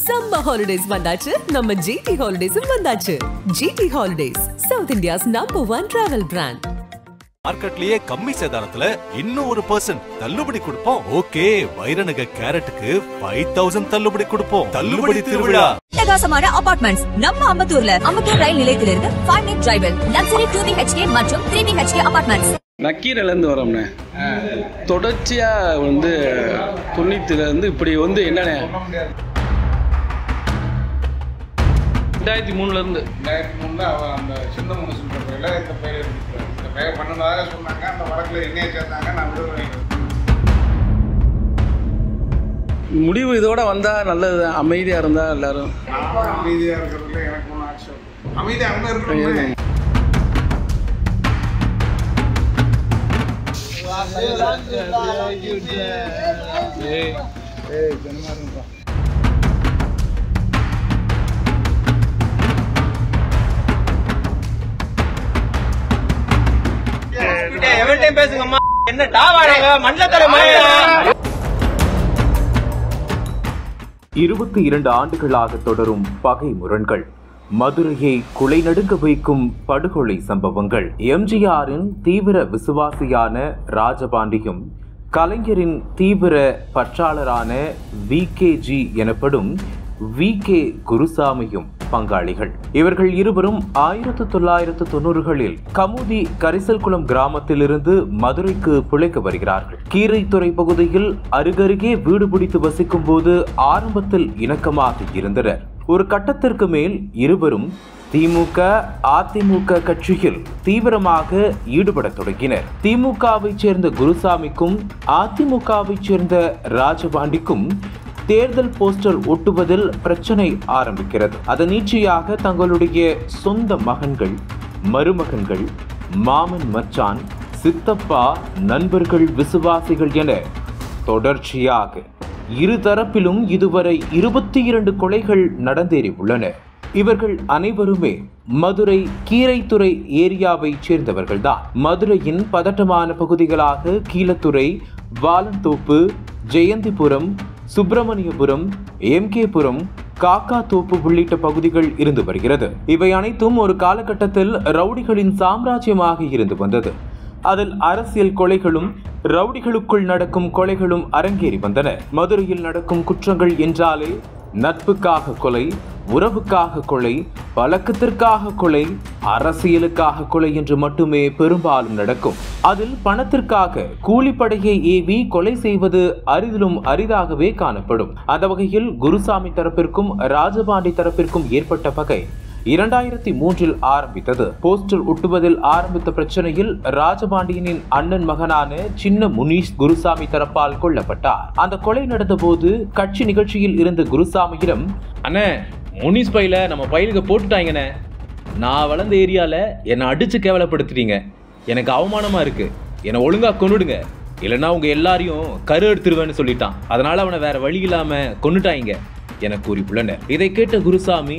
Summer holidays வந்தாச்சு, நம்ம GT Holidays வந்தாச்சு. GT Holidays, South India's #1 travel brand. மார்க்கெட்லயே கம்மி சேதாரத்துல இன்னும் 1% தள்ளுபடி கொடுப்போம். ஓகே, வைரநக கேரட்டுக்கு 5000 தள்ளுபடி கொடுப்போம். தள்ளுபடி திருவிழா. பிரகாசமான அபார்ட்மெண்ட்ஸ் நம்ம அம்பத்தூர்ல அம்பத்தூர் ரயில் நிலையத்திலிருந்து 5 minute drive லக்ஸரி 2 BHK மற்றும் 3 BHK அபார்ட்மெண்ட்ஸ். நக்கீரில இருந்து வரோம்னே, தொடர்ச்சியா வந்து 90ல இருந்து இப்படி வந்து என்னண்ணே 2003ல இருந்து 2003 அவன் அந்த சின்ன முனிசிபல் பகுதியில் இந்த பேர் இந்த பேர் பண்ணதாக சொன்னாங்க. அந்த வழக்கில் என்னைய சேர்த்தாங்க. நான் விடுதலை முடிவு இதோட வந்தா நல்லது. அமைதியா இருந்தா எல்லாரும் அமைதியாக இருக்கிறதுல எனக்கு ஒன்றும் ஆட்சேபம். அமைதியாக அவங்க இருக்கிறோம். பேசுங்கம்மா, என்ன டாவாங்க மண்டலத்தலை 22 ஆண்டுகளாக தொடரும் பகை முரண்கள், மதுரையை குலை நடுங்க வைக்கும் படுகொலை சம்பவங்கள், எம்ஜிஆரின் தீவிர விசுவாசியான ராஜபாண்டியும் கலைஞரின் தீவிர பற்றாளரான VKG எனப்படும் VK குருசாமியும் பங்காளிகள். இவர்கள் இருவரும் 1990களில் கமுதி கரிசல்குளம் கிராமத்திலிருந்து மதுரைக்கு பிழைக்க வருகிறார்கள். கீரைத்துறை பகுதியில் அருகருகே வீடு பிடித்து வசிக்கும் போது ஆரம்பத்தில் இணக்கமாக இருந்தனர். ஒரு கட்டத்திற்கு மேல் இருவரும் திமுக அதிமுக கட்சியில் தீவிரமாக ஈடுபட தொடங்கினர். திமுகவை சேர்ந்த குருசாமிக்கும் அதிமுகவை சேர்ந்த ராஜபாண்டிக்கும் தேர்தல் போஸ்டர் ஒட்டுவதில் பிரச்சனை ஆரம்பிக்கிறது. அதன் நீட்சியாக தங்களுடைய சொந்த மகன்கள், மருமகன்கள், மாமன் மச்சான், சித்தப்பா, நண்பர்கள், விசுவாசிகள் என தொடர்ச்சியாக இருதரப்பிலும் இதுவரை 22 கொலைகள் நடந்தேறி உள்ளன. இவர்கள் அனைவருமே மதுரை கீரைத்துறை ஏரியாவை சேர்ந்தவர்கள்தான். மதுரையின் பதட்டமான பகுதிகளாக கீழத்துறை, வாலந்தோப்பு, ஜெயந்திபுரம், சுப்பிரமணியபுரம், MKபுரம், காக்காத்தோப்பு உள்ளிட்ட பகுதிகள் இருந்து வருகிறது. இவை அனைத்தும் ஒரு காலகட்டத்தில் ரவுடிகளின் சாம்ராஜ்யமாக இருந்து வந்தது. அதில் அரசியல் கொலைகளும் ரவுடிகளுக்குள் நடக்கும் கொலைகளும் அரங்கேறி வந்தன. மதுரையில் நடக்கும் குற்றங்கள் என்றாலே நட்புக்காக கொலை, உறவுக்காக கொலை, பழக்கத்திற்காக கொலை, அரசியலுக்காக கொலை என்று மட்டுமே பெரும்பாலும் நடக்கும். அதில் பணத்திற்காக கூலிப்படையை ஏவி கொலை செய்வது அரிதிலும் அரிதாகவே காணப்படும். அந்த வகையில் குருசாமி தரப்பிற்கும் ராஜபாண்டி தரப்பிற்கும் ஏற்பட்ட பகை 2003இல் ஆரம்பித்தது. போஸ்டர் ஒட்டுவதில் ஆரம்பித்த பிரச்சனையில் ராஜபாண்டியனின் அண்ணன் மகனான சின்ன முனீஷ் குருசாமி தரப்பால் கொல்லப்பட்டார். அந்த கொலை நடந்த போது கட்சி நிகழ்ச்சியில் இருந்த குருசாமியிடம், அண்ணே முனிஸ் பையில நம்ம பயிலுக்கு போட்டுட்டாங்கண்ணே, நான் வளர்ந்த ஏரியால என்னை அடிச்சு கேவலப்படுத்திட்டீங்க, எனக்கு அவமானமா இருக்கு, என்னை ஒழுங்கா கொன்னுடுங்க, இல்லைன்னா உங்க எல்லாரையும் கரு எடுத்துருவேன்னு சொல்லிட்டான். அதனால அவனை வேற வழி இல்லாம கொன்னுட்டாங்க என கூறியுள்ளனர். இதை கேட்ட குருசாமி,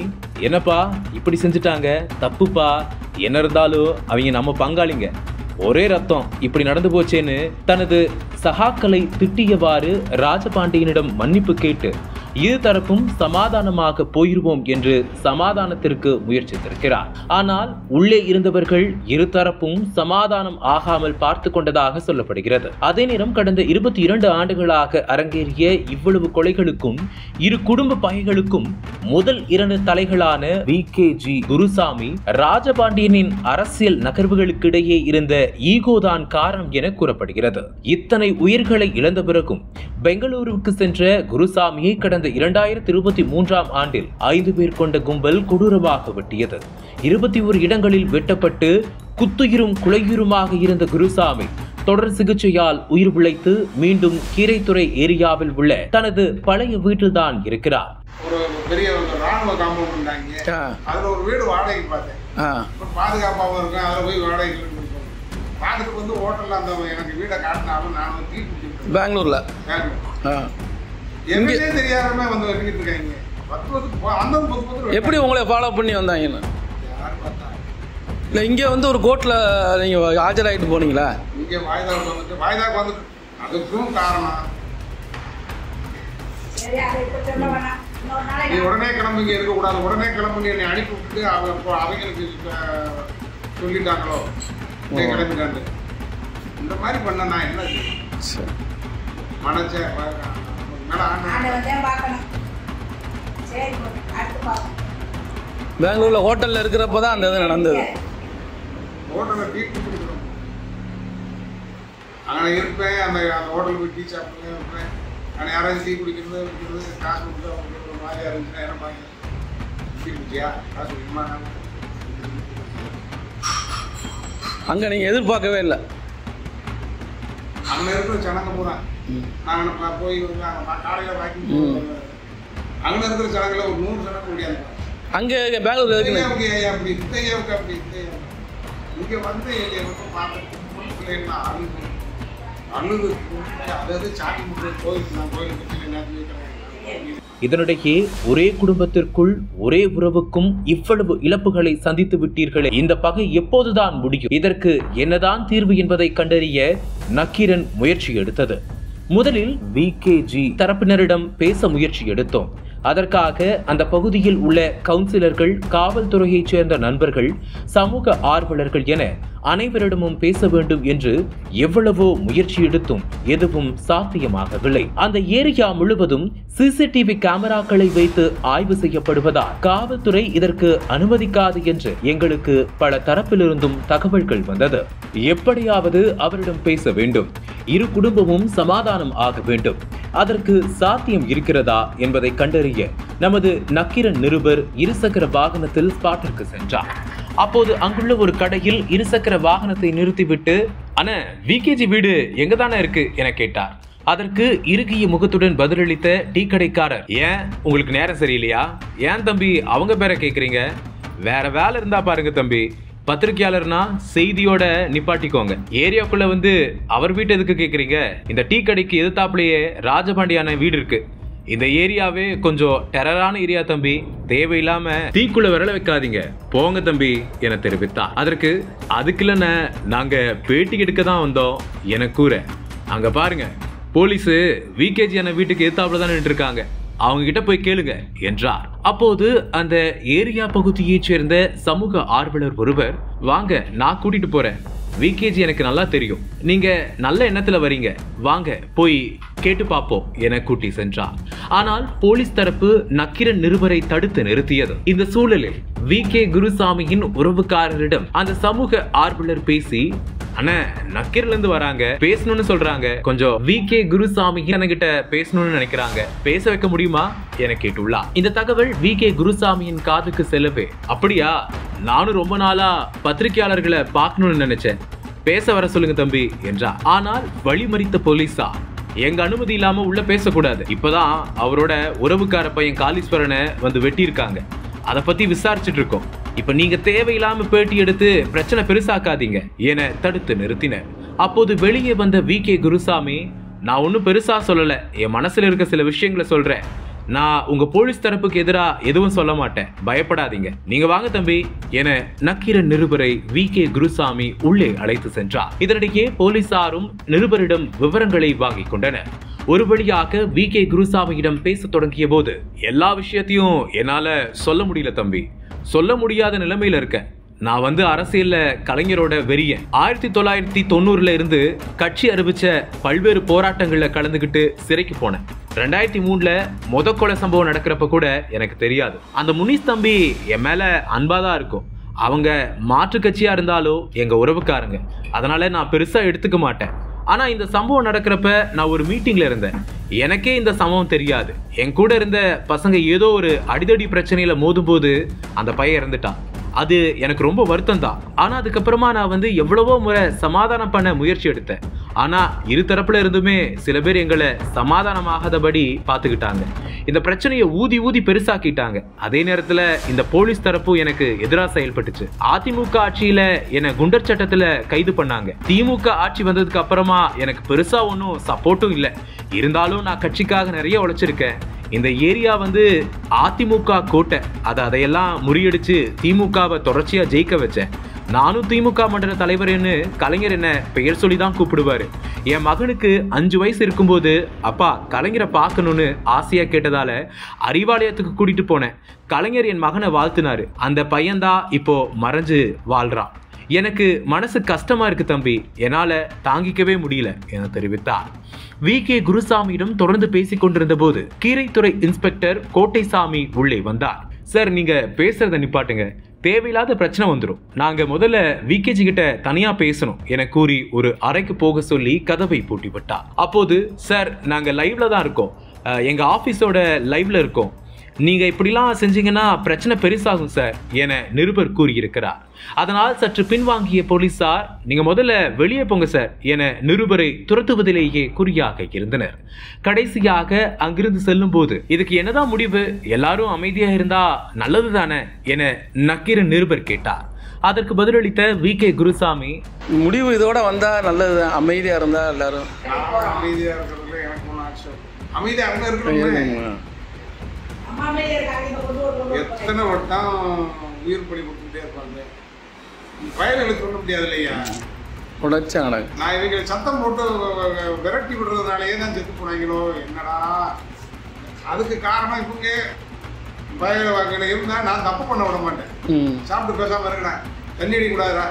என்னப்பா இப்படி செஞ்சுட்டாங்க, தப்புப்பா, என்ன இருந்தாலும் அவங்க நம்ம பங்காளிங்க, ஒரே ரத்தம், இப்படி நடந்து போச்சேன்னு தனது சகாக்களை திட்டியவாறு ராஜபாண்டியனிடம் மன்னிப்பு கேட்டு இரு தரப்பும் சமாதானமாக போயிருவோம் என்று சமாதானத்திற்கு முயற்சித்திருக்கிறார். ஆனால் உள்ளே இருந்தவர்கள் இருதரப்பும் சமாதானம் ஆகாமல் பார்த்து கொண்டதாக சொல்லப்படுகிறது. அதே நேரம் கடந்த 22 ஆண்டுகளாக அரங்கேறிய இவ்வளவு கொலைகளுக்கும் இரு குடும்ப பகைகளுக்கும் முதல் 2 தலைகளான VKG குருசாமி, ராஜபாண்டியனின் அரசியல் நகர்வுகளுக்கிடையே இருந்த ஈகோதான் காரணம் என கூறப்படுகிறது. இத்தனை உயிர்களை இழந்த பிறகும் பெங்களூருவுக்கு சென்ற குருசாமியை கடந்த 2023ஆம் ஆண்டில் 5 பேர் கொண்ட கும்பல் கொடூரமாக வெட்டியது. 21 இடங்களில் வெட்டப்பட்டு குத்துயிரும் குலையுருமாக இருந்த குருசாமி தொடர் சிகிச்சையால் உயிர் பிழைத்து மீண்டும் கீரைத்துறை ஏரியாவில் உள்ள தனது பழைய வீட்டில்தான் இருக்கிறார். ஒரு பெரிய ராணுவ காம்பவுண்ட் இருந்தாங்க. அதுல ஒரு வீடு வாடகைக்கு பார்த்தேன். பாதுகாப்பாகவும் இருக்கும். அதில் போய் வாடகைக்கு பார்த்துட்டு வந்து ஹோட்டலில் அந்த எனக்கு வீடை காட்டினாலும் நான் வந்து தீ பிடிச்சிருக்கேன். பெங்களூர்ல எங்கே தெரியாதமே வந்து வெட்டிக்கிட்டு இருக்காங்க. எப்படி உங்களை ஃபாலோ பண்ணி வந்தாங்கன்னு இல்லை, இங்கே வந்து ஒரு கோர்ட்டில் நீங்கள் ஆஜராகிட்டு போனீங்களா? இங்கே வாய்தாக்கு வந்துட்டு அதுக்கும் காரணம் நீ உடனே கிளம்புங்க இருக்கக்கூடாது, உடனே கிளம்புங்க என்னை அனுப்பி விட்டுட்டு அவங்களுக்கு சொல்லிட்டாங்களோ கிளம்பிட்டாண்டு இந்த மாதிரி பண்ண நான் என்ன மனச்சேன் பெங்களூர்ல ஹோட்டல்ல இருக்கிறப்ப தான் அந்த இது நடந்தது. ஹோட்டலில் டீ குடிக்கிறோம், அங்கே இருப்பேன், அந்த ஹோட்டலுக்கு போய் டீ சாப்பிட்டு இருப்பேன். ஆனால் யாராவது டீ குடிக்கிறது வைக்கிறது காசு கொடுத்து அவங்களுக்கு ஒரு மாதிரியாக இருந்துச்சுன்னா என்ன பாங்க டீ குடிச்சியா காசு குடிக்குமா? அங்கே நீங்கள் எதிர்பார்க்கவே இல்லை. அங்கே இருக்கிற ஜனங்க பூரா நாங்கள் போய் வந்து காலையில் வாக்கிங் அங்கே இருக்கிற ஜனங்களை ஒரு 100 ஜனங்க முடியாது. அங்கே பெங்களூர் அப்படி அப்படி இங்கே வந்து என்னை வந்து பார்த்து அழுது அதாவது சாட்டி முட்டு கோயிலுக்கு நான் கோயிலுக்கு என்ன. இதனிடையே ஒரே குடும்பத்திற்குள் ஒரே உறவுக்கும் இவ்வளவு இழப்புகளை சந்தித்து விட்டீர்களே, இந்த பகை எப்போதுதான் முடியும்? இதற்கு என்னதான் தீர்வு என்பதை கண்டறிய நக்கீரன் முயற்சி எடுத்தது. முதலில் விகேஜி தரப்பினரிடம் பேச முயற்சி எடுத்தோம். அதற்காக அந்த பகுதியில் உள்ள கவுன்சிலர்கள், காவல்துறையைச் சேர்ந்த நண்பர்கள், சமூக ஆர்வலர்கள் என அனைவரிடமும் பேச வேண்டும் என்று எவ்வளவோ முயற்சி எடுத்தும் எதுவும் சாத்தியமாகவில்லை. அந்த ஏரியா முழுவதும் சிசிடிவி கேமராக்களை வைத்து ஆய்வு செய்யப்படுவதால் காவல்துறை இதற்கு அனுமதிக்காது என்று எங்களுக்கு பல தரப்பிலிருந்தும் தகவல்கள் வந்தது. எப்படியாவது அவரிடம் பேச வேண்டும், இரு குடும்பமும் சமாதானம் ஆக வேண்டும். அதற்கு சாத்தியம் இருக்கிறதா என்பதை கண்டறிய நமது நக்கீரன் நிருபர் இருசக்கர வாகனத்தில் ஸ்பாட்டிற்கு சென்றார். அப்போது அங்குள்ள ஒரு கடையில் இருசக்கர வாகனத்தை நிறுத்திவிட்டு, அண்ணா விகேஜி வீடு எங்க தானே இருக்கு என கேட்டார். அதற்கு இறுகிய முகத்துடன் பதிலளித்த டீ கடைக்காரர், ஏன் உங்களுக்கு நேரம் சரியில்லையா? ஏன் தம்பி அவங்க பேரை கேக்குறீங்க? வேற வேலை இருந்தா பாருங்க தம்பி, பத்திரிகையாளர்னா செய்தியோட நிப்பாட்டிக்கோங்க. ஏரியாக்குள்ள வந்து அவர் வீட்டு எதுக்கு கேக்குறீங்க? இந்த டீ கடைக்கு எதிர்த்தாப்புலயே ராஜபாண்டியான வீடு இருக்கு. இந்த ஏரியாவே கொஞ்சம் டெரரான ஏரியா தம்பி, தேவையில்லாம தீக்குள்ள விரல வைக்காதீங்க, போங்க தம்பி என தெரிவித்தார். அதற்கு அதுக்குள்ள நாங்க பேட்டி எடுக்க தான் வந்தோம் என கூற, அங்க பாருங்க போலீஸ் விகேஜி வீட்டுக்கு எதிர்த்தாப்புல தான் நின்று இருக்காங்க, அவங்க கிட்ட போய் கேளுங்க என்றார். அப்போது அந்த ஏரியா பகுதியைச் சேர்ந்த சமூக ஆர்வலர் ஒருவர், வாங்க நான் கூட்டிட்டு போறேன், விகேஜி எனக்கு நல்லா தெரியும், நீங்க நல்ல எண்ணத்துல வரீங்க, வாங்க போய் கேட்டு பார்ப்போம் என கூட்டி சென்றார். ஆனால் போலீஸ் தரப்பு நக்கீரன் நிருபரை தடுத்து நிறுத்தியது. இந்த சூழலில் விகே குருசாமியின் உறவுக்காரரிடம் அந்த சமூக ஆர்வலர் பேசி, அண்ணா நக்கீரன்ல இருந்து வராங்க, பேசணும்னு சொல்றாங்க, கொஞ்சம் விகே குருசாமி கிட்ட பேசணும்னு நினைக்கிறாங்க, பேச வைக்க முடியுமா என கேட்டுள்ளார். இந்த தகவல் விகே குருசாமியின் காதுக்கு செல்லவே, அப்படியா, நானும் ரொம்ப நாளா பத்திரிகையாளர்களை பார்க்கணும்னு நினைச்சேன், பேச வர சொல்லுங்க தம்பி என்றார். ஆனால் வழிமறித்த போலீஸா, எங்க அனுமதி இல்லாம உள்ள பேசக்கூடாது, இப்பதான் அவரோட உறவுக்கார பையன் காளீஸ்வரனை வந்து வெட்டி இருக்காங்க, அதை பத்தி விசாரிச்சுட்டு இருக்கோம், இப்ப நீங்க தேவையில்லாம பேட்டி எடுத்து பிரச்சனை பெருசாக்காதீங்க என தடுத்து நிறுத்தினர். அப்போது வெளியே வந்த விகே குருசாமி, நான் ஒன்னும் பெருசா சொல்லல, என் மனசுல இருக்க சில விஷயங்களை சொல்றேன், நான் உங்க போலீஸ் தரப்புக்கு எதிரா எதுவும் சொல்ல மாட்டேன், பயப்படாதீங்க, நீங்க வாங்க தம்பி என நக்கீரன் நிருபரை விகே குருசாமி உள்ளே அழைத்து சென்றார். இதனிடையே போலீசாரும் நிருபரிடம் விவரங்களை வாங்கிக் கொண்டனர். ஒரு வழியாக விகே குருசாமியிடம் பேச தொடங்கிய போது, எல்லா விஷயத்தையும் என்னால சொல்ல முடியல தம்பி, சொல்ல முடியாத நிலைமையில இருக்க, நான் வந்து அரசியல்ல கலைஞரோட வெறியன், 1990ல இருந்து கட்சி அறிவிச்ச பல்வேறு போராட்டங்கள்ல கலந்துகிட்டு சிறைக்கு போனேன். 2003ல கொலை சம்பவம் நடக்கிறப்ப கூட எனக்கு தெரியாது, அந்த முனிஸ் தம்பி என் மேல அன்பாதான் இருக்கும், அவங்க மாற்று கட்சியா இருந்தாலும் எங்க உறவுக்காரங்க, அதனால நான் பெருசா எடுத்துக்க மாட்டேன். ஆனா இந்த சம்பவம் நடக்கிறப்ப நான் ஒரு மீட்டிங்ல இருந்தேன், எனக்கே இந்த சம்பவம் தெரியாது, என் கூட இருந்த பசங்க ஏதோ ஒரு அடிதடி பிரச்சனையில மோதும் போது அந்த பையன் இறந்துட்டான், அது எனக்கு ரொம்ப வருத்தம் தான். ஆனா அதுக்கப்புறமா நான் வந்து எவ்வளவோ முறை சமாதானம் பண்ண முயற்சி எடுத்தேன், ஆனா இரு தரப்புல இருந்துமே சில பேர் எங்களை சமாதானமாகாதபடி பாத்துக்கிட்டாங்க, இந்த பிரச்சனையை ஊதி ஊதி பெருசாக்கிட்டாங்க. அதே நேரத்துல இந்த போலீஸ் தரப்பு எனக்கு எதிராக செயல்பட்டுச்சு. அதிமுக ஆட்சியில என்னை குண்டர் சட்டத்துல கைது பண்ணாங்க. திமுக ஆட்சி வந்ததுக்கு அப்புறமா எனக்கு பெருசா ஒன்றும் சப்போர்ட்டும் இல்லை, இருந்தாலும் நான் கட்சிக்காக நிறைய உழைச்சிருக்கேன். இந்த ஏரியா வந்து அதிமுக கோட்டை, அதையெல்லாம் முறியடிச்சு திமுகவை தொடர்ச்சியா ஜெயிக்க வச்சேன். நானும் திமுக மண்டல தலைவர்னு கலைஞர் என்ன பெயர் சொல்லி தான் கூப்பிடுவாரு. என் மகனுக்கு 5 வயசு இருக்கும்போது அப்பா கலைஞரை பார்க்கணும்னு ஆசையா கேட்டதால அறிவாலயத்துக்கு கூட்டிட்டு போனேன். கலைஞர் என் மகனை வாழ்த்தினாரு. அந்த பையன்தான் இப்போ மறைஞ்சு வாழ்றான். எனக்கு மனசு கஷ்டமா இருக்கு தம்பி, என்னால தாங்கிக்கவே முடியல என தெரிவித்தார். வி.கே. குருசாமியிடம் தொடர்ந்து பேசிக் கொண்டிருந்த போது கீரைத்துறை இன்ஸ்பெக்டர் கோட்டைசாமி உள்ளே வந்தார். சார், நீங்க பேசுறத நிப்பாட்டுங்க, தேவையில்லாத பிரச்சனை வந்துடும். நாங்க முதல்ல விகேஜி கிட்ட தனியா பேசணும் என கூறி ஒரு அறைக்கு போக சொல்லி கதவை பூட்டி விட்டார். அப்போது சார், நாங்க லைவ்ல தான் இருக்கோம், எங்க ஆபீஸோட லைவ்ல இருக்கோம், நீங்க இப்படிலாம் செஞ்சீங்கன்னா பிரச்சனை பெருசாகும் சார் என நிருபர் கூறியிருக்கிறார். அதனால் சற்று பின்வாங்கிய போலீசார் நீங்க முதல்ல வெளியே போங்க சார் என நிருபரை துரத்துவதிலேயே குறியாக இருந்தனர். கடைசியாக அங்கிருந்து செல்லும் போது இதுக்கு என்னதான் முடிவு, எல்லாரும் அமைதியா இருந்தா நல்லது தானே என நக்கீரன் நிருபர் கேட்டார். அதற்கு பதிலளித்த வி.கே. குருசாமி, முடிவு இதோட வந்தா நல்லது, அமைதியா இருந்தா எல்லாரும் அமைதியா இருக்கிறதுல எனக்கு ஒன்றும் ஆக்ஷன், அமைதியா அங்கே இருக்கிறோம். எத்தனை வட்டம் உயிர் பலி கொடுத்துட்டே இருப்பாங்க, வயல்களுக்கு சொல்ல முடியாது இல்லையா. நான் இவங்க சத்தம் போட்டு விரட்டி விடுறதுனாலேயே தான் செத்து போனாங்களோ என்னடா. அதுக்கு காரணம் இவங்க வயல் வாக்கில் இருந்தா நான் தப்பு பண்ண விட மாட்டேன். சாப்பிட்டு பேசாம இருக்கிறேன், தண்ணி அடிக்க கூடாதா,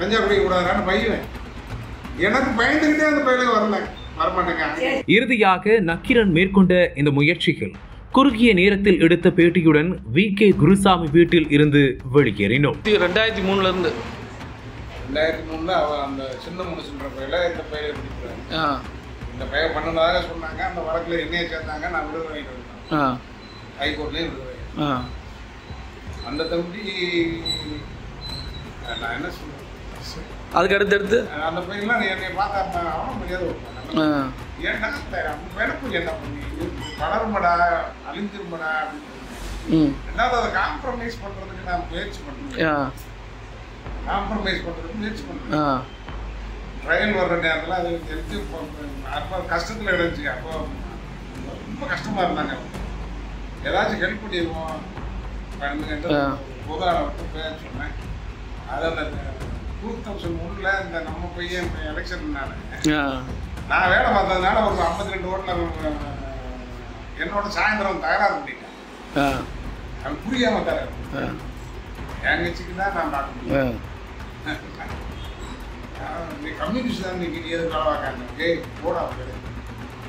கஞ்சா குடிக்க கூடாதான்னு பையன் எனக்கு பயந்துக்கிட்டே அந்த பயிலுக்கு வரல வரமாட்டேங்க. இறுதியாக நக்கீரன் மேற்கொண்ட இந்த முயற்சிகள் குறுகிய நேரத்தில் எடுத்த பேட்டியுடன் வி.கே. குருசாமி வீட்டில் இருந்து வெளியேறினோம். 2003 இருந்து 2003 அவ அந்த சின்ன மனுஷன்ற பயில இந்த பயிரை பிடிக்கிறாங்க. இந்த பயிர் பண்ணதாக சொன்னாங்க. அந்த வழக்குல என்னைய சேர்த்தாங்க, நான் விடுதலை வாங்கிட்டு வந்தேன், ஹைகோர்ட்லயும் விடுதலை. அந்த தம்பி நான் என்ன சொல்றேன், அதுக்கு அடுத்து அந்த பையன்லாம் என்னை பார்த்தா அவனும் மரியாதை வைப்பாங்க. ஏன்னா வேலைக்கு என்ன பண்ணி வளருமடா அழிஞ்சிருமடா அப்படின்னு ரெண்டாவது அதை காம்ப்ரமைஸ் பண்றதுக்கு நான் முயற்சி பண்ணுறேன். காம்ப்ரமைஸ் பண்றதுக்கு முயற்சி பண்ணுறேன். ட்ரையல் வர்ற நேரத்தில் அது தெரிஞ்சு அப்போ கஷ்டத்தில் இருந்துச்சு. அப்போ ரொம்ப கஷ்டமா இருந்தாங்க. ஏதாச்சும் ஹெல்ப் பண்ணிடுவோம் பொது அளவுக்கு பேர் சொன்னேன். அது அந்த 2003 இந்த நம்ம பையன் எலெக்ஷன் நான் வேலை பார்த்ததுனால ஒரு 52 ஓட்டில் என்னோட சாயந்தரம் தகராறு பண்ணிட்டேன். அவன் புரியாம தகராறு என் கட்சிக்கு தான் நான் பார்க்க முடியும். நீ கம்யூனிஸ்ட் தான் நீ எது வேலை பார்க்காங்க போடா கிடையாது.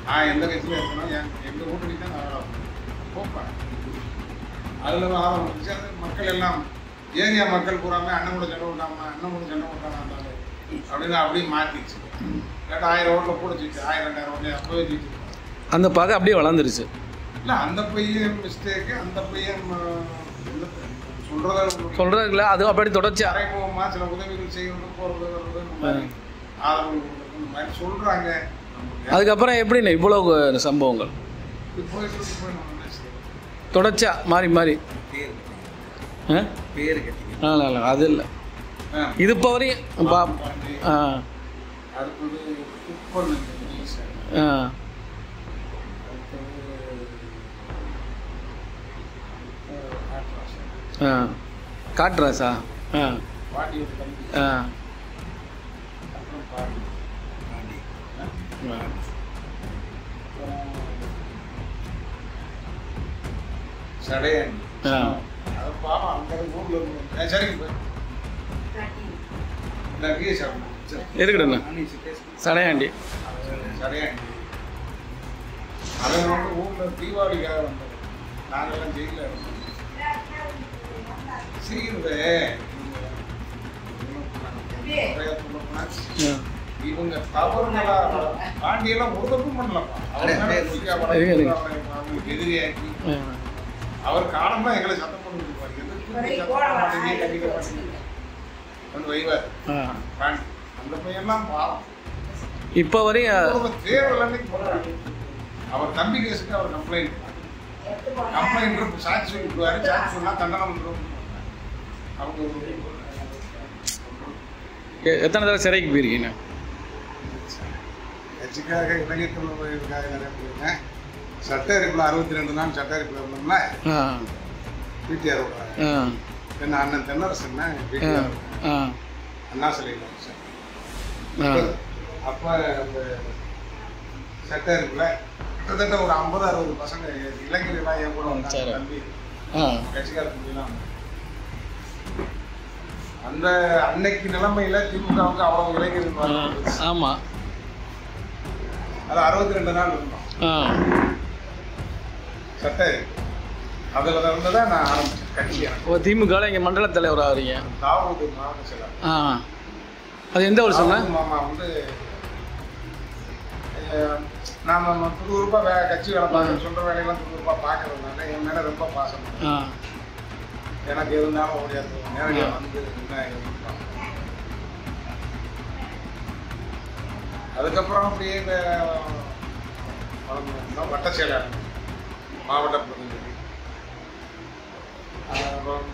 நான் எந்த கட்சியில் இருக்கணும், எங்கள் கூட்டணி தான் நான் வேலை பார்க்கணும் போப்பேன். அதில் ஆரம்பம் இருந்துச்சு. அது மக்கள் எல்லாம் ஏரியா மக்கள் பூராமே அண்ணன் கூட சண்டை விட்டாம அண்ணன் கூட சண்டை விட்டாங்க அப்படின்னு அப்படியே மாற்றிடுச்சு. இல்லாட்டா 1000 ஓட்டில் கூட ஜெயிச்சு 1000-2000 ஓட்டில் அப்போவே ஜெயிச்சு. அந்த பகை அப்படியே வளர்ந்துருச்சு. இல்லை அந்த பையன் மிஸ்டேக்கு, அந்த பையன் சொல்றதுல அது அப்படி தொடர்ச்சி அரைமுகமாக சில உதவிகள் செய்யறது போகிறது வர்றது இந்த மாதிரி ஆதரவு இந்த மாதிரி சொல்கிறாங்க. அதுக்கப்புறம் எப்படிண்ணே இவ்வளவு சம்பவங்கள் தொடர்ச்சியா மாறி மாறி பேரு அது இல்லை இது இப்போ வரையும் காட்டுறாசா சடையாண்டி அது பாவம் அந்த ஊர்ல இருந்து சரிங்க இருக்குண்ணா சடையாண்டி சடையாண்டி அதை வந்து ஊர்ல தீபாவளிக்காக வந்தது. நாங்கெல்லாம் ஜெயில இருந்தோம். செய்யறது இவங்க தவறுகளா பாண்டியெல்லாம் ஒரு தப்பும் பண்ணலப்பா. அவங்களுக்கு எதிரியாக்கி அவர் காலம் தான் எங்களை சத்தம் பண்ணி வைவார் பாண்டி. அந்த பையன்லாம் பாவம் இப்போ வரையும் தேர்தல் அன்னைக்கு போடுறாங்க. அவர் தம்பி கேஸுக்கு அவர் கம்ப்ளைண்ட் சாட்சி சொல்லிடுவாரு. சாட்சி சொன்னா தண்டனை வந்துடும். அவங்க எத்தனை தடவை சிறைக்கு போயிருக்கீங்க? கட்சிக்காக இளைஞர் இதுக்காக நிறைய போயிருக்கேன். சட்ட அறிப்பில் 62 நாள் சட்ட அறிப்பில் இருந்தோம்னா பிடிஆர் என்ன அண்ணன் தென்னரசன்னா அண்ணா சிலையில் சார். அப்போ அந்த சட்டை இருக்குல்ல, கிட்டத்தட்ட ஒரு 50-60 பசங்க இளைஞர்களாக என் கூட வந்தாங்க. தம்பி கட்சிக்கார தம்பிலாம் அந்த அன்னைக்கு நிலைமையில திமுகவுக்கு அவ்வளவு இளைஞர்கள். ஆமா, அது 62 நாள் இருந்தோம் சட்டை. அதில் இருந்துதான் நான் ஆரம்பிச்சேன் கட்சி. ஓ, திமுக இங்கே மண்டல தலைவர் ஆகிறீங்க. தாவூது மாவட்ட செயலாளர். அது எந்த வருஷம்? மாமா வந்து நாம் துருதுருப்பாக கட்சி வேலை பார்க்க சொல்கிற வேலையெல்லாம் துருதுருப்பாக பார்க்கறதுனால என் மேலே ரொம்ப பாசம். எனக்கு எதுனாலும் முடியாது, நேரடியாக வந்து என்ன எதிர்பார்ப்பேன். அதுக்கப்புறம் அப்படியே இந்த வட்ட செயலாளர், மாவட்ட பிரதிநிதி, அப்புறம்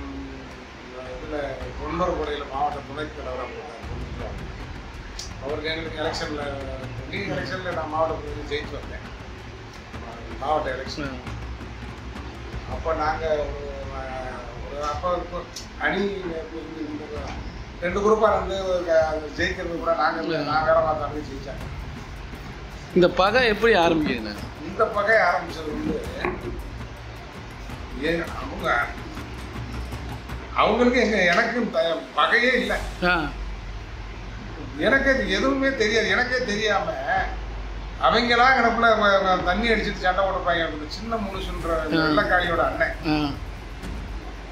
இதில் தொண்டர் கொடையில் மாவட்ட துணைத் தலைவராக போட்டார். அவருக்கு எங்களுக்கு எலெக்ஷனில் நான் மாவட்ட பிரதிநிதி ஜெயிச்சு வந்தேன், மாவட்ட எலெக்ஷன். அப்போ நாங்கள் அப்போ அணி 2 குரூப்பாக இருந்து ஜெயிக்கிறது கூட நான் வேலை பார்த்தாலும் ஜெயித்தேன். இந்த பகை எப்படி ஆரம்பிக்குதுண்ணே? இந்த பகை ஆரம்பிச்சது வந்து அவங்களுக்கு எனக்கும் பகையே இல்லை. எனக்கே எதுவுமே தெரியாது. எனக்கே தெரியாம அவங்களா கிடப்புல தண்ணி அடிச்சுட்டு சண்டை போட்டுப்பாங்க. சின்ன முழுசுன்ற வெள்ளக்காளியோட அண்ணன்,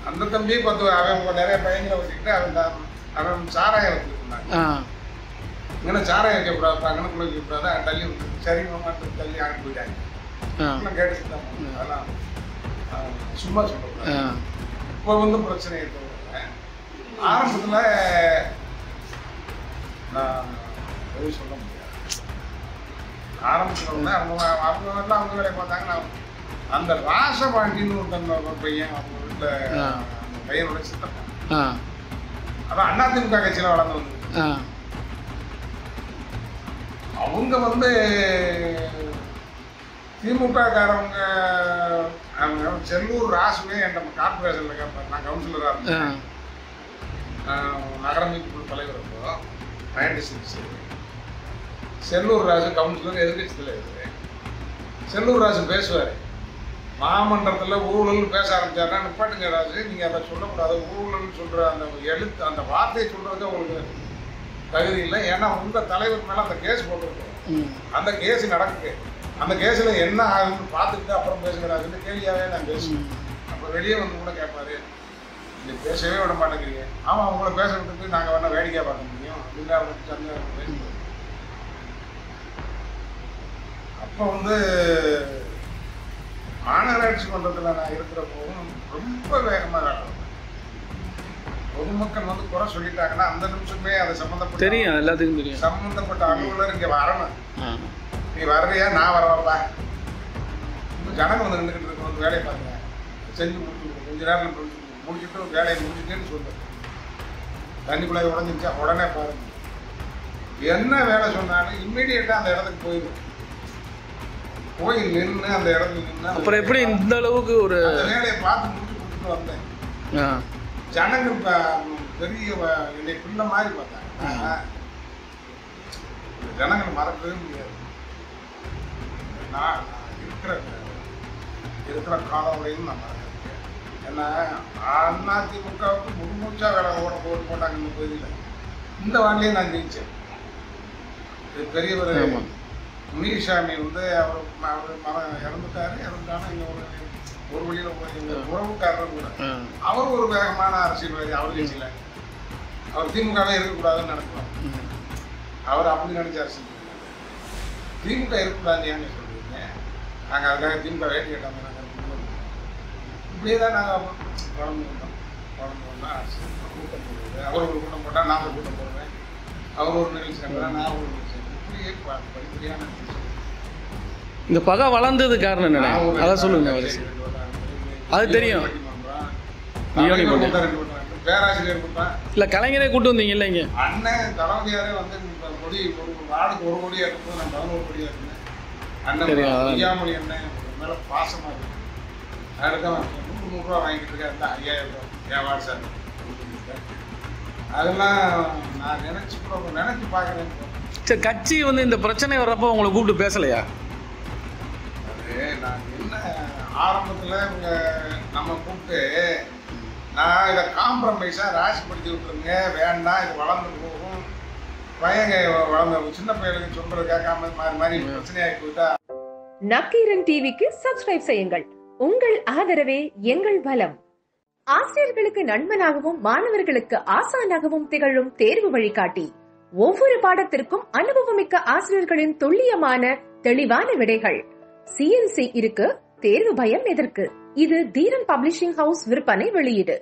அந்த தம்பியை பார்த்து அவன் நிறைய பையங்களை வச்சுக்கிட்டு அவன் சாராயம் வச்சுருந்தாங்க. இங்கே சாராயம் வைக்கக்கூடாது, அங்கனக்குள்ள வைக்கக்கூடாது, தள்ளி சரி மாட்டு தள்ளி ஆகிட்டு போயிட்டாங்க. கேட்டு தான் அதெல்லாம் சும்மா சொல்லக்கூடாது. இப்போ வந்து பிரச்சனை இருக்குது. ஆரம்பத்தில் நான் எதுவும் சொல்ல முடியாது. ஆரம்பத்தில் வந்து அவங்க எல்லாம் அவங்க வேலையை பார்த்தாங்க. நான் அந்த ராசபாண்டின்னு ஒரு பையன், அவங்க வீட்டில் அந்த பையனோட சித்தப்பா, அதான் அதிமுக கட்சியில் வளர்ந்து வந்து அவங்க வந்து திமுக காரவங்க செல்லூர் ராசுவே என் கார்பரேஷன்ல கேட்பார். நான் கவுன்சிலராக இருந்தேன், நகரமைப்பு தலைவர். அப்போ 96 செல்லூர் ராசு கவுன்சிலர், எதிர்கட்சி தலைவர். செல்லூர் ராசு பேசுவார் மாமன்றத்தில். ஊழல் பேச ஆரம்பிச்சாருன்னா, நிப்பாட்டுங்க ராசு, நீங்கள் அதை சொல்லக்கூடாது, ஊழல்னு சொல்கிற அந்த எழுத்து அந்த வார்த்தையை சொல்கிறதுக்கு உங்களுக்கு தகுதி இல்லை. ஏன்னா உங்கள் தலைவர் மேலே அந்த கேஸ் போட்டிருக்கோம், அந்த கேஸ் நடக்குது, அந்த கேஸில் என்ன ஆகுதுன்னு பார்த்துட்டு அப்புறம் பேசுகிறாருன்னு கேள்வியாகவே நான் பேசுவேன். அப்போ வெளியே வந்து கூட கேட்பாரு, நீ பேசவே விட மாட்டேங்கிறீங்க. ஆமாம், அவங்கள பேசுறதுக்கு நாங்கள் வேணால் வேடிக்கை பார்க்க முடியும் அப்படின்னு அவருக்கு சந்தேகம் பேசுவோம். அப்போ வந்து மாநகராட்சி மன்றத்தில் நான் இருக்கிறப்போவும் ரொம்ப வேகமாக நடக்கும். பொதுமக்கள் வந்து குறை சொல்லிட்டாங்கன்னா அந்த நிமிஷமே அதை சம்மந்தப்பட்ட தெரியும், எல்லாத்துக்கும் தெரியும், சம்மந்தப்பட்ட அலுவலர் இங்கே வரணும். நீ வர்றியா, நான் வரவாப்பா. இப்போ ஜனங்க வந்து நின்றுக்கிட்டு இருக்க வந்து வேலையை பார்க்குறேன், செஞ்சு முடிச்சு கொஞ்ச நேரம் முடிச்சுட்டு வேலையை முடிச்சுட்டேன்னு சொல்லுவேன். தண்ணிக்குள்ளே உடஞ்சிருச்சா உடனே பாருங்க. என்ன வேலை சொன்னாலும் இம்மீடியட்டாக அந்த இடத்துக்கு போய் நின்று அந்த இடத்துல நின்று அப்புறம் எப்படி இந்த அளவுக்கு ஒரு வேலையை பார்த்து முடிச்சு கொடுத்துட்டு வந்தேன். ஜனங்க பெரிய என்னை பிள்ளை மாதிரி பார்த்தாங்க. ஜனங்களை மறக்கவே முடியாது. நான் இருக்கிற காலவரையும் நான் மறக்கிறேன். ஏன்னா அதிமுகவுக்கு முழுமூச்சா வேலை ஓட்டு போட்டாங்க இந்த பகுதியில். இந்த வாண்டிலே நான் ஜெயிச்சேன். பெரியவர் முனிசாமி வந்து அவர் மரம் இறந்துட்டாலும் இங்கே ஒரு வழியில் உறவுக்காரர் கூட அவர் ஒரு வேகமான அரசியல்வாதி. அவர் கட்சியில் அவர் திமுகவே இருக்கக்கூடாதுன்னு நினைக்கிறார். அவர் அப்படி நினைச்ச அரசியல். திமுக இருக்கக்கூடாது ஏன்னு சொல்லுவீங்க, நாங்கள் அதுக்காக திமுக வேட்டி கேட்டாங்க. நாங்கள் இப்படியே தான் நாங்கள் வளர்ந்து வந்தோம்னா கூட்டம் போடுவது. அவர் ஒரு கூட்டம் போட்டால் நான் ஒரு கூட்டம் போடுவேன், அவர் ஒரு நிகழ்ச்சி நடத்துகிறேன், நான் ஒரு நிகழ்ச்சி. இப்படியே படிப்படியான இந்த பகை வளர்ந்தது காரணம் என்ன? அதான் சொல்லுங்க. அது தெரியும். பேராசிரியர் கொடுப்பேன் இல்லை, கலைஞரே கூட்டு வந்தீங்க இல்லை? இங்கே அண்ணன் தளபதியாரே வந்து கொடி ஒரு வார்டுக்கு 1 கோடியாக இருக்கும்போது நான் 11 கோடியாக இருந்தேன். அண்ணன் ஐயாமொழி அண்ணன் மேலே பாசமாக இருக்கு. அதுக்கு 100 ரூபா வாங்கிட்டு இருக்கேன். 5000 ரூபா என் வாட்ஸ்அப் அதெல்லாம் நான் நினைச்சு பார்க்குறேன். சரி, கட்சி வந்து இந்த பிரச்சனை வர்றப்போ உங்களை கூப்பிட்டு பேசலையா? அது நான் என்ன ஆரம்பத்தில் இவங்க நம்ம கூப்பிட்டு நான் இதை காம்ப்ரமைஸாக ராசிப்படுத்தி விட்டுருங்க, வேண்டாம், இது வளர்ந்து போகும், பையங்க வளர்ந்து சின்ன பையனுக்கு சொல்றது கேட்காம மாறி பிரச்சனையாகி போயிட்டா. நக்கீரன் டிவிக்கு சப்ஸ்கிரைப் செய்யுங்கள். உங்கள் ஆதரவே எங்கள் பலம். ஆசிரியர்களுக்கு நண்பனாகவும் மாணவர்களுக்கு ஆசானாகவும் திகழும் தேர்வு வழிகாட்டி. ஒவ்வொரு பாடத்திற்கும் அனுபவமிக்க ஆசிரியர்களின் துல்லியமான தெளிவான விடைகள். CNC இருக்கு, தேர்வு பயம் எதற்கு? இது தீரன் பப்ளிஷிங் ஹவுஸ் விற்பனை வெளியீடு.